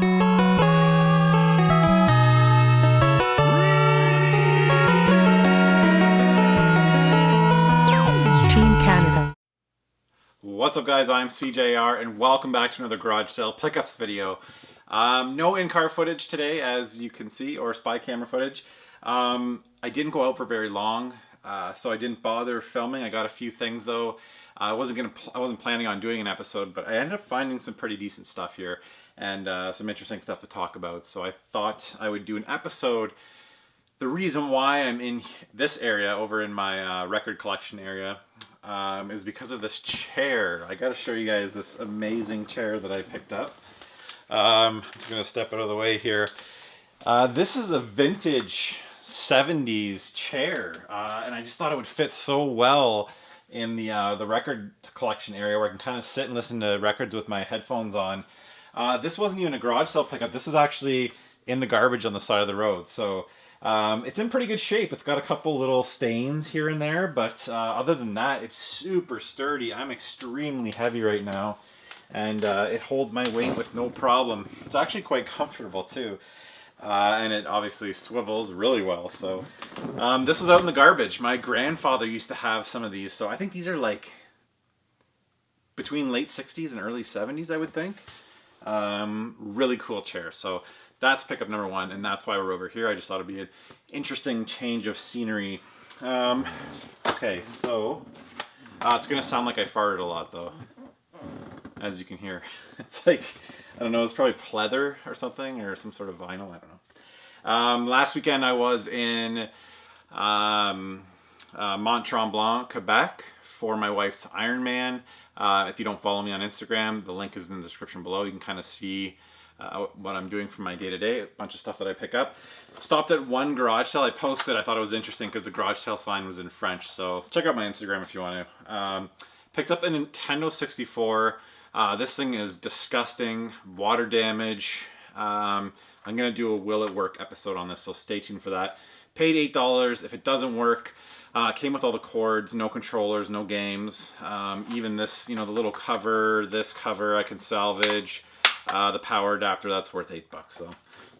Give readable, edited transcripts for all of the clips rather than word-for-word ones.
What's up guys, I'm SeeJayAre and welcome back to another garage sale pickups video. No in-car footage today as you can see, or spy camera footage. I didn't go out for very long, so I didn't bother filming. I got a few things though. I wasn't planning on doing an episode, but I ended up finding some pretty decent stuff here and some interesting stuff to talk about. So I thought I would do an episode. The reason why I'm in this area, over in my record collection area, is because of this chair. I gotta show you guys this amazing chair that I picked up. I'm just gonna step out of the way here. This is a vintage 70s chair, and I just thought it would fit so well in the record collection area where I can kind of sit and listen to records with my headphones on. This wasn't even a garage sale pickup. This was actually in the garbage on the side of the road. So it's in pretty good shape. It's got a couple little stains here and there, but other than that, it's super sturdy. I'm extremely heavy right now, and it holds my weight with no problem. It's actually quite comfortable too, and it obviously swivels really well. So this was out in the garbage. My grandfather used to have some of these, so I think these are like between late 60s and early 70s, I would think. Really cool chair. So that's pickup number one, and that's why we're over here. I just thought it'd be an interesting change of scenery. Okay, so it's gonna sound like I farted a lot though, as you can hear. It's like, I don't know, it's probably pleather or something, or some sort of vinyl, I don't know. Last weekend I was in Mont-Tremblant, Quebec for my wife's Ironman. If you don't follow me on Instagram, the link is in the description below. You can kind of see what I'm doing for my day-to-day, a bunch of stuff that I pick up. Stopped at one garage sale. I posted, I thought it was interesting because the garage sale sign was in French, so check out my Instagram if you want to. Picked up a Nintendo 64. This thing is disgusting, water damage. I'm gonna do a will it work episode on this, so stay tuned for that. Paid $8. If it doesn't work, came with all the cords, no controllers, no games. Even this, you know, the little cover, this cover I can salvage. The power adapter, that's worth $8. So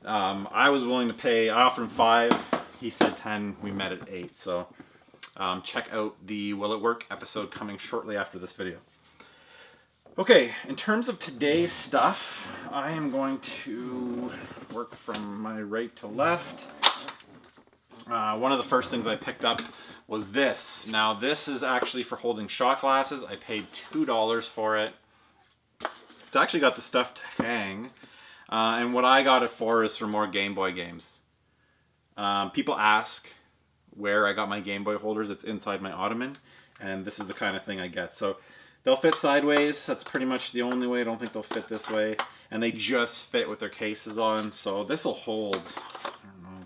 I was willing to pay. I offered him 5. He said 10. We met at 8. So check out the Will It Work episode coming shortly after this video. Okay, in terms of today's stuff, I am going to work from my right to left. One of the first things I picked up was this. Now this is actually for holding shot glasses. I paid $2 for it. It's actually got the stuff to hang, and what I got it for is for more Game Boy games. People ask where I got my Game Boy holders. It's inside my ottoman, and this is the kind of thing I get. So they'll fit sideways. That's pretty much the only way. I don't think they'll fit this way, and they just fit with their cases on. So this will hold, I don't know,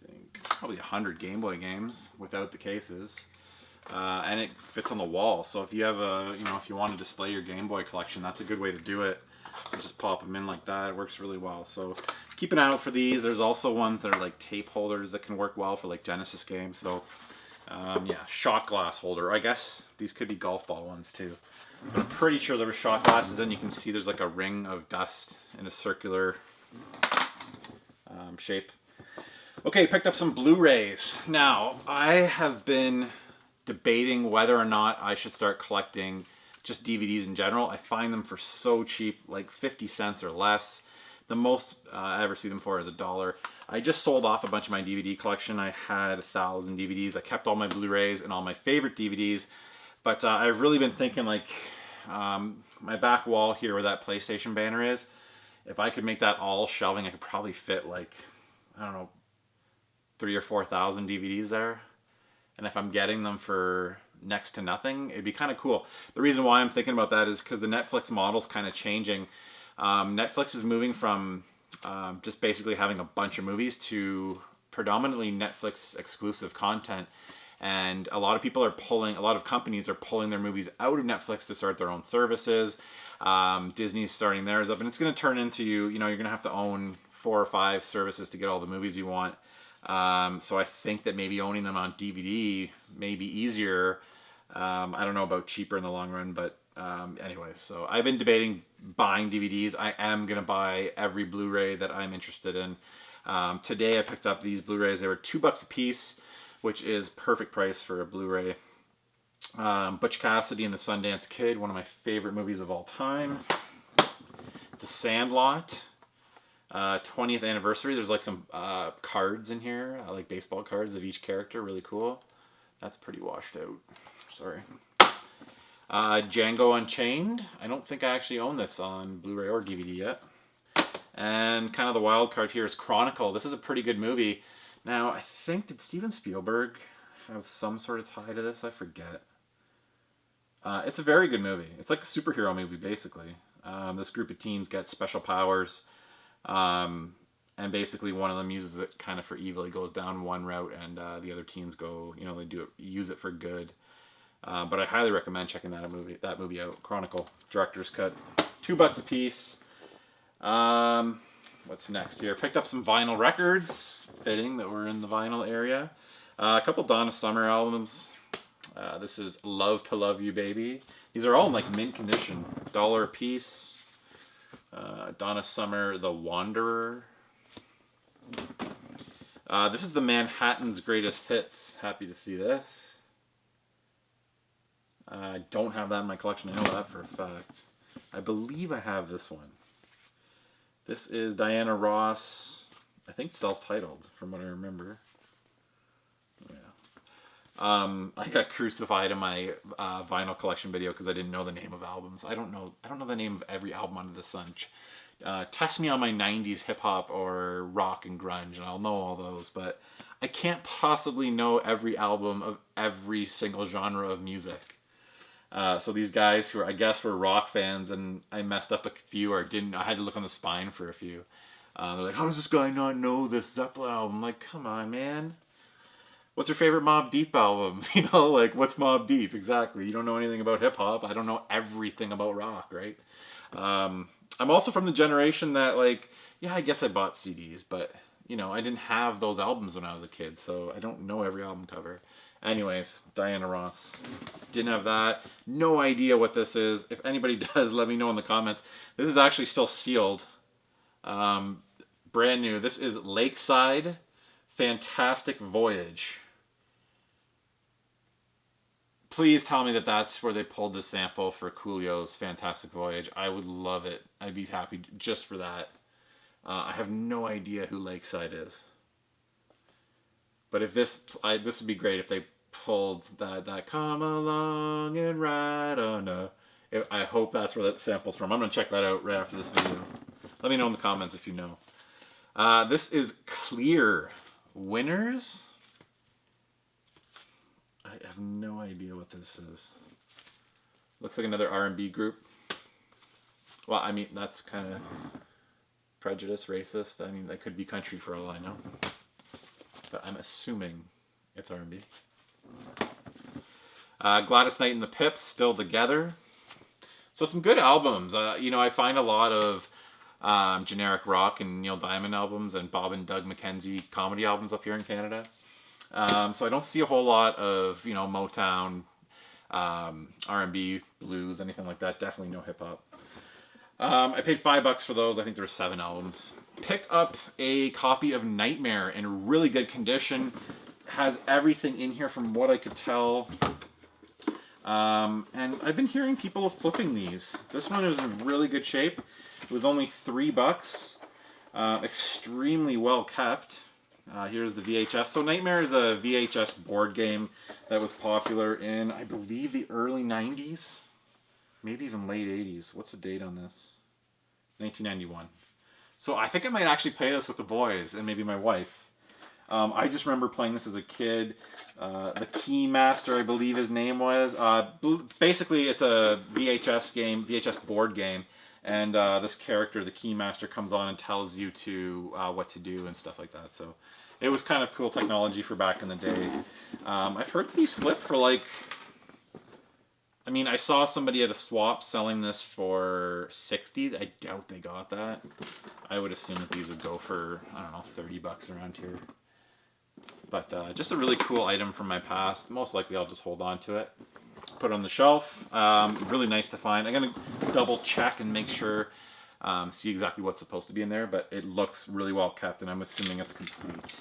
I think probably 100 Game Boy games without the cases. And it fits on the wall, so if you have a, if you want to display your Game Boy collection, that's a good way to do it. You just pop them in like that. It works really well. So keep an eye out for these. There's also ones that are like tape holders that can work well for like Genesis games. So yeah, shot glass holder. I guess these could be golf ball ones too. But I'm pretty sure there were shot glasses, and you can see there's like a ring of dust in a circular shape. Okay, picked up some Blu-rays. Now I have been debating whether or not I should start collecting just DVDs in general. I find them for so cheap, like 50 cents or less. The most I ever see them for is $1. I just sold off a bunch of my DVD collection. I had 1,000 DVDs. I kept all my Blu-rays and all my favorite DVDs, but I've really been thinking, like, my back wall here where that PlayStation banner is, if I could make that all shelving, I could probably fit like, I don't know, 3,000 or 4,000 DVDs there. And if I'm getting them for next to nothing, it'd be kind of cool. The reason why I'm thinking about that is because the Netflix model's kind of changing. Netflix is moving from just basically having a bunch of movies to predominantly Netflix exclusive content. And a lot of companies are pulling their movies out of Netflix to start their own services. Disney's starting theirs up, and it's going to turn into, you're going to have to own 4 or 5 services to get all the movies you want. So I think that maybe owning them on DVD may be easier. I don't know about cheaper in the long run, but Anyways, so I've been debating buying DVDs. I am going to buy every Blu-ray that I'm interested in. Today I picked up these Blu-rays. They were $2 a piece, which is perfect price for a Blu-ray. Butch Cassidy and the Sundance Kid, one of my favorite movies of all time. The Sandlot, 20th anniversary. There's like some cards in here, like baseball cards of each character. Really cool. That's pretty washed out. Sorry. Django Unchained. I don't think I actually own this on Blu-ray or DVD yet. And kind of the wild card here is Chronicle. This is a pretty good movie. Now, I think, did Steven Spielberg have some sort of tie to this? I forget. It's a very good movie. It's like a superhero movie, basically. This group of teens get special powers. And basically one of them uses it kind of for evil. He goes down one route and the other teens go, you know, use it for good. But I highly recommend checking that movie out. Chronicle, director's cut. $2 a piece. What's next here? Picked up some vinyl records. Fitting that we're in the vinyl area. A couple Donna Summer albums. This is Love to Love You Baby. These are all in like mint condition. $1 a piece. Donna Summer, The Wanderer. This is the Manhattan's Greatest Hits. Happy to see this. I don't have that in my collection. I know that for a fact. I believe I have this one. This is Diana Ross, I think self-titled, from what I remember. Yeah. I got crucified in my vinyl collection video because I didn't know the name of albums. I don't know the name of every album under the sun. Test me on my 90s hip-hop or rock and grunge, and I'll know all those, but I can't possibly know every album of every single genre of music. So these guys who I guess were rock fans, and I messed up a few or didn't. I had to look on the spine for a few. They're like, "How does this guy not know this Zeppelin album?" I'm like, come on, man. What's your favorite Mobb Deep album? You know, like, what's Mobb Deep? Exactly. You don't know anything about hip hop. I don't know everything about rock, right? I'm also from the generation that, like, yeah, I guess I bought CDs, but you know, I didn't have those albums when I was a kid, so I don't know every album cover. Anyways, Diana Ross. Didn't have that. No idea what this is. If anybody does, let me know in the comments. This is actually still sealed. Brand new. This is Lakeside Fantastic Voyage. Please tell me that that's where they pulled the sample for Coolio's Fantastic Voyage. I would love it. I'd be happy just for that. I have no idea who Lakeside is. But if this would be great if they pulled that come along and ride on a. I hope that's where that sample's from. I'm going to check that out right after this video. Let me know in the comments if you know. This is Clear. Winners? I have no idea what this is. Looks like another R&B group. Well, I mean, that's kind of prejudice, racist. I mean, that could be country for all I know. But I'm assuming it's R&B. Gladys Knight and the Pips, Still Together. So some good albums. You know, I find a lot of generic rock and Neil Diamond albums and Bob and Doug McKenzie comedy albums up here in Canada. So I don't see a whole lot of, you know, Motown, R&B, blues, anything like that. Definitely no hip-hop. I paid $5 for those. I think there were 7 albums. Picked up a copy of Nightmare in really good condition. Has everything in here from what I could tell. And I've been hearing people flipping these. This one is in really good shape. It was only $3. Extremely well kept. Here's the VHS. So Nightmare is a VHS board game that was popular in, I believe, the early 90s. Maybe even late 80s. What's the date on this? 1991. So I think I might actually play this with the boys and maybe my wife. I just remember playing this as a kid. The Keymaster, I believe his name was. Basically, it's a VHS game, VHS board game. And this character, the Keymaster, comes on and tells you what to do and stuff like that. So it was kind of cool technology for back in the day. I've heard these flip for like... I mean, I saw somebody at a swap selling this for $60. I doubt they got that. I would assume that these would go for, I don't know, $30 around here. But just a really cool item from my past. Most likely I'll just hold on to it. put it on the shelf. Really nice to find. I'm gonna double check and make sure, see exactly what's supposed to be in there, but it looks really well kept, and I'm assuming it's complete.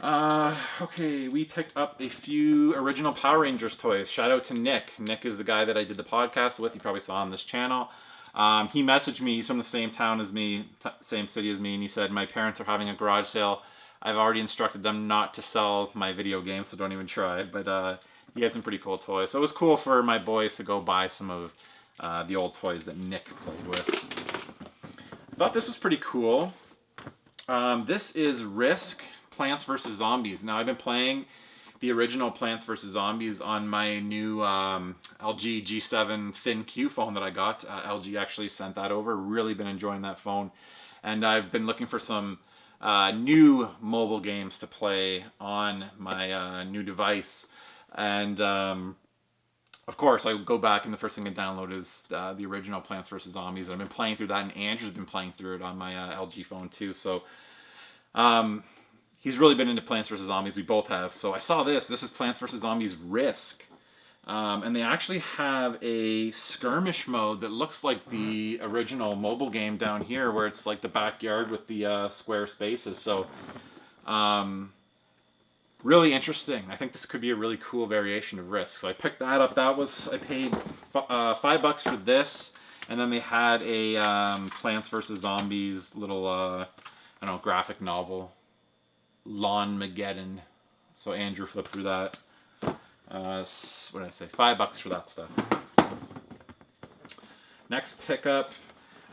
Okay, we picked up a few original Power Rangers toys. Shout out to Nick. Nick is the guy that I did the podcast with. You probably saw on this channel. He messaged me. He's from the same town as me, same city as me, and he said, my parents are having a garage sale. I've already instructed them not to sell my video games, so don't even try. But he had some pretty cool toys. So it was cool for my boys to go buy some of the old toys that Nick played with. I thought this was pretty cool. This is Risk Plants vs. Zombies. Now, I've been playing the original Plants vs. Zombies on my new LG G7 Thin Q phone that I got. LG actually sent that over. Really been enjoying that phone. And I've been looking for some new mobile games to play on my new device. And of course, I go back and the first thing I download is the original Plants vs. Zombies. I've been playing through that, and Andrew's been playing through it on my LG phone too. So he's really been into Plants vs. Zombies. We both have. So I saw this. This is Plants vs. Zombies Risk. And they actually have a skirmish mode that looks like the original mobile game down here, where it's like the backyard with the square spaces. So really interesting. I think this could be a really cool variation of Risk. So I picked that up. I paid $5 for this. And then they had a Plants vs. Zombies little, I don't know, graphic novel. Lawn-mageddon. So Andrew flipped through that. What did I say? $5 for that stuff. Next pickup.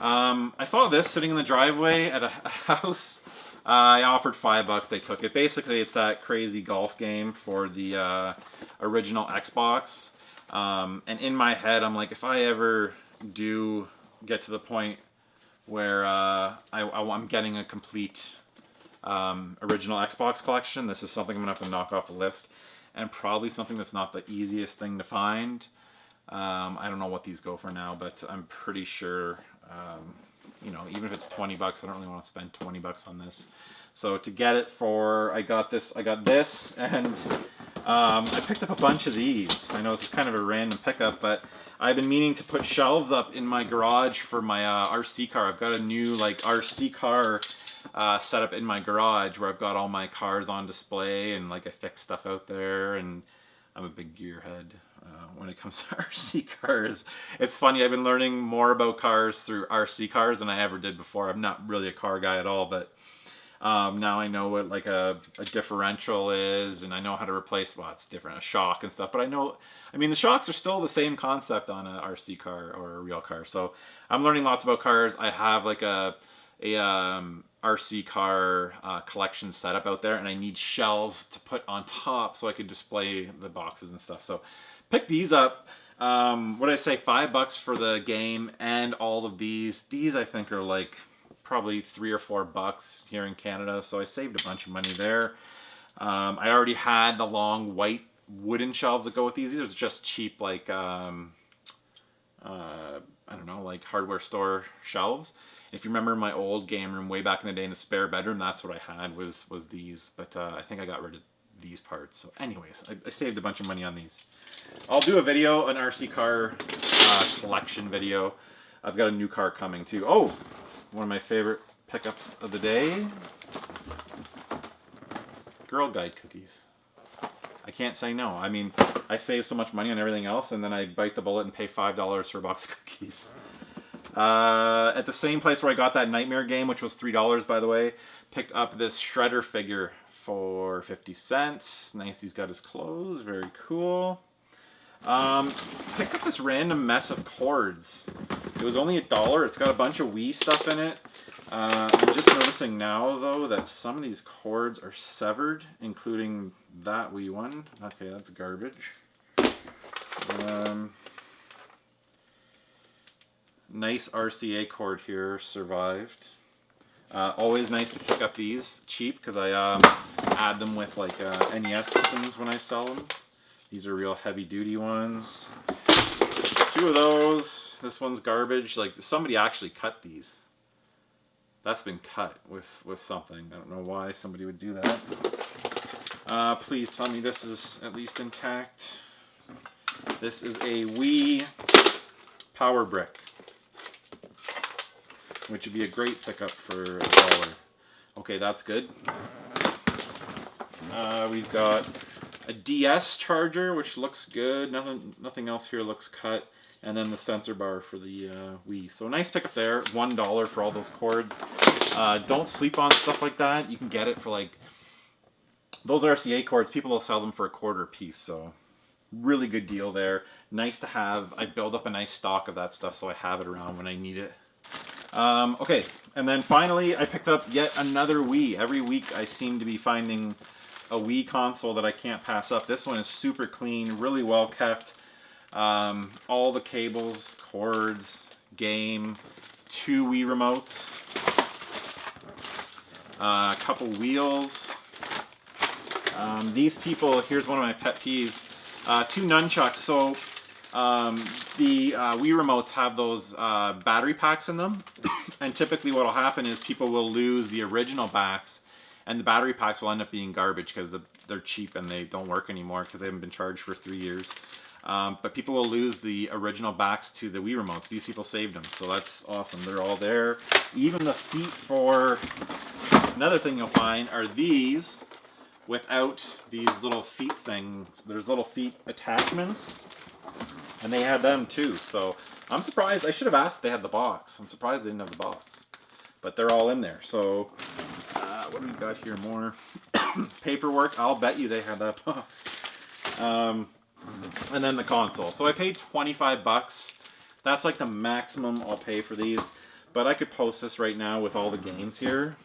I saw this sitting in the driveway at a house. I offered $5. They took it. Basically, it's that crazy golf game for the original Xbox. And in my head, I'm like, if I ever do get to the point where I'm getting a complete original Xbox collection, this is something I'm gonna have to knock off the list, and probably something that's not the easiest thing to find. I don't know what these go for now, but I'm pretty sure, you know, even if it's $20, I don't really want to spend $20 on this. So to get it for, I got this, and I picked up a bunch of these. I know this is kind of a random pickup, but I've been meaning to put shelves up in my garage for my RC car. I've got a new like RC car set up in my garage where I've got all my cars on display, and like I fix stuff out there, and I'm a big gearhead when it comes to RC cars. It's funny, I've been learning more about cars through RC cars than I ever did before. I'm not really a car guy at all, but now I know what like a differential is, and I know how to replace, well, it's different, a shock and stuff, but I mean the shocks are still the same concept on a RC car or a real car. So I'm learning lots about cars. I have like a RC car collection setup out there, and I need shelves to put on top so I could display the boxes and stuff. So pick these up. What did I say, $5 for the game and all of these. These I think are like probably $3 or $4 here in Canada, so I saved a bunch of money there. I already had the long white wooden shelves that go with these. These are just cheap, like I don't know, like hardware store shelves. If you remember my old game room way back in the day in the spare bedroom, that's what I had was these. But I think I got rid of these parts. So anyways, I saved a bunch of money on these. I'll do a video, an RC car collection video. I've got a new car coming too. Oh, one of my favorite pickups of the day. Girl Guide cookies. I can't say no. I mean, I save so much money on everything else, and then I bite the bullet and pay $5 for a box of cookies. At the same place where I got that Nightmare game, which was $3 by the way, picked up this Shredder figure for 50 cents. Nice, he's got his clothes, very cool. Picked up this random mess of cords. It was only $1. It's got a bunch of Wii stuff in it. I'm just noticing now though that some of these cords are severed, including that Wii one. Okay, that's garbage. Nice RCA cord here, survived. Always nice to pick up these cheap, because I add them with like NES systems when I sell them. These are real heavy duty ones. 2 of those. This one's garbage. Like somebody actually cut these. That's been cut with something. I don't know why somebody would do that. Please tell me this is at least intact. This is a Wii power brick, which would be a great pickup for $1. Okay, that's good. We've got a DS charger, which looks good. Nothing else here looks cut. And then the sensor bar for the Wii. So nice pickup there. $1 for all those cords. Don't sleep on stuff like that. You can get it for like those RCA cords. People will sell them for $1/4 a piece. So really good deal there. Nice to have. I build up a nice stock of that stuff so I have it around when I need it. Okay, and then finally I picked up yet another Wii. Every week I seem to be finding a Wii console that I can't pass up. This one is super clean, really well kept. All the cables, cords, game, 2 Wii remotes, a couple wheels. These people, here's one of my pet peeves, 2 nunchucks. So the Wii remotes have those battery packs in them, and typically what will happen is people will lose the original backs, and the battery packs will end up being garbage because they're cheap and they don't work anymore because they haven't been charged for 3 years. But people will lose the original backs to the Wii remotes. These people saved them, so that's awesome. They're all there. Even the feet for, another thing you'll find are these without these little feet things. There's little feet attachments, and they had them too. So I'm surprised. I should have asked if they had the box. I'm surprised they didn't have the box, but they're all in there. So what do we got here more? Paperwork. I'll bet you they had that box. And then the console. So I paid 25 bucks. That's like the maximum I'll pay for these. But I could post this right now with all the games here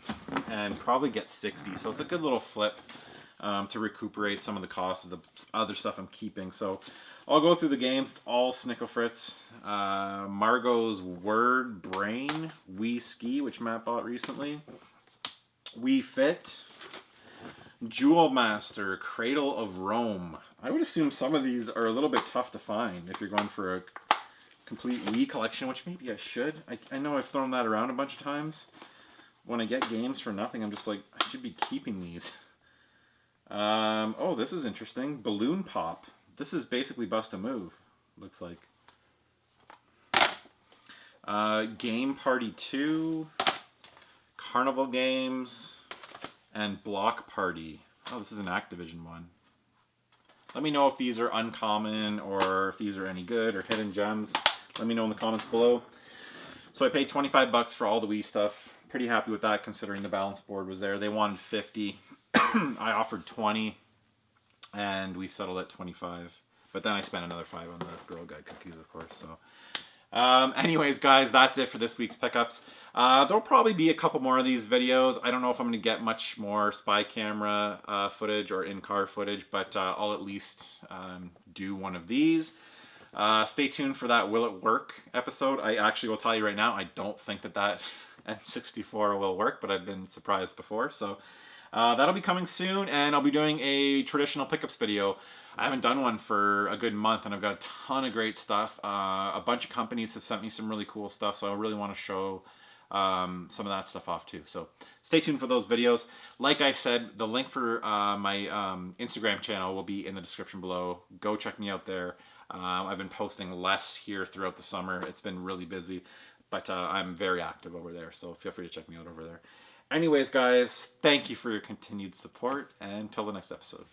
and probably get 60. So it's a good little flip to recuperate some of the cost of the other stuff I'm keeping. So I'll go through the games. It's all Snickle Fritz. Margot's Word Brain. Wii Ski, which Matt bought recently. Wii Fit. Jewel Master, Cradle of Rome. I would assume some of these are a little bit tough to find if you're going for a complete Wii collection, which maybe I should. I know I've thrown that around a bunch of times. When I get games for nothing, I'm just like, I should be keeping these. Oh, this is interesting. Balloon Pop. This is basically Bust a Move, looks like. Game Party 2. Carnival Games. And Block Party. Oh, this is an Activision one. Let me know if these are uncommon or if these are any good or hidden gems. Let me know in the comments below. So I paid 25 bucks for all the Wii stuff. Pretty happy with that considering the balance board was there. They wanted 50. I offered 20 and we settled at 25. But then I spent another 5 on the Girl Guide cookies, of course. So anyways, guys, that's it for this week's pickups. There'll probably be a couple more of these videos. I don't know if I'm going to get much more spy camera footage or in-car footage, but I'll at least do one of these. Stay tuned for that Will It Work episode. I actually will tell you right now, I don't think that N64 will work, but I've been surprised before. So that'll be coming soon, and I'll be doing a traditional pickups video. I haven't done one for a good month, and I've got a ton of great stuff. A bunch of companies have sent me some really cool stuff, so I really want to show some of that stuff off too. So stay tuned for those videos. Like I said, the link for my Instagram channel will be in the description below. Go check me out there. I've been posting less here throughout the summer. It's been really busy, but I'm very active over there, so feel free to check me out over there. Anyways, guys, thank you for your continued support, and until the next episode.